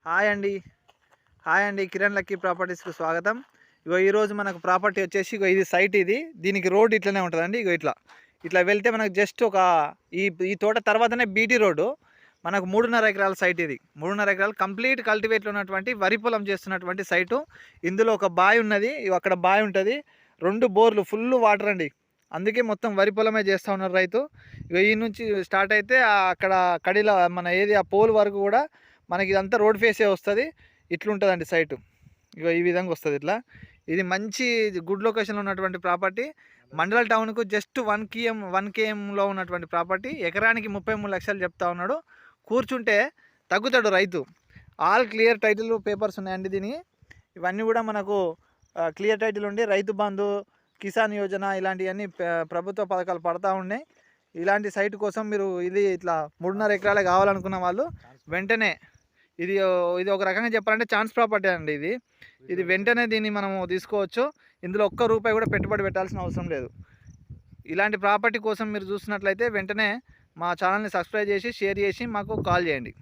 Hi అండి. Hi అండి. Kiran lucky ప్రాపర్టీస్‌కి స్వాగతం. ఈరోజు మనకు ప్రాపర్టీ వచ్చేసి ఇది సైట్ ఇది. దీనికి రోడ్ ఇట్లనే ఉంటదండి. ఇట్లా వెళ్తే మనకు జస్ట్ ఒక ఈ ఈ తోట తర్వాతనే బీటీ రోడ్డు. మనకు 3.5 ఎకరాల సైట్ ఇది. 3.5 ఎకరాలు కంప్లీట్ కల్టివేట్‌లో ఉన్నటువంటి వరి పొలం చేస్తున్నటువంటి సైటు. ఇందులో ఒక బావి ఉన్నది. అక్కడ బావి ఉంటది. 2 బోర్లు ఫుల్ వాటర్ అండి. అందుకే మొత్తం వరి పొలమే చేస్తా ఉన్నారు రైతు. ఈ నుంచి స్టార్ట్ అయితే అక్కడ కడిల మన ఏది ఆ పోల్ వరకు కూడా మనకి ఇదంతా రోడ్ ఫేసే వస్తుంది. ఇట్లుంటుందండి సైటు. ఈ విధంగా వస్తుంది ఇట్లా. ఇది మంచి గుడ్ లొకేషన్లో ఉన్నటువంటి ప్రాపర్టీ. మండల టౌన్కు జస్ట్ 1 kmలో ఉన్నటువంటి ప్రాపర్టీ. ఎకరానికి 33 లక్షలు చెప్తా ఉన్నాడు. కూర్చుంటే తగ్గుతాడు రైతు. ఆల్ క్లియర్ టైటిల్ పేపర్స్ ఉన్నాయండి దీనికి. ఇవన్నీ కూడా మనకు క్లియర్ టైటిల్ ఉండి రైతు బంధు, కిసాన్ యోజన ఇలాంటివన్నీ ప్రభుత్వ పథకాలు పడతా ఉన్నాయి. ఇలాంటి సైట్ కోసం మీరు ఇది ఇట్లా 3.5 ఎకరాలే కావాలనుకున్న వాళ్ళు వెంటనే ఇది ఇది ఒక రకంగా చెప్పాలంటే ఛాన్స్ ప్రాపర్టీ అండి ఇది. ఇది వెంటనే దీన్ని మనము తీసుకోవచ్చు. ఇందులో ఒక్క రూపాయి కూడా పెట్టుబడి పెట్టాల్సిన అవసరం లేదు. ఇలాంటి ప్రాపర్టీ కోసం మీరు చూస్తున్నట్లయితే వెంటనే మా ఛానల్ని సబ్స్క్రైబ్ చేసి షేర్ చేసి మాకు కాల్ చేయండి.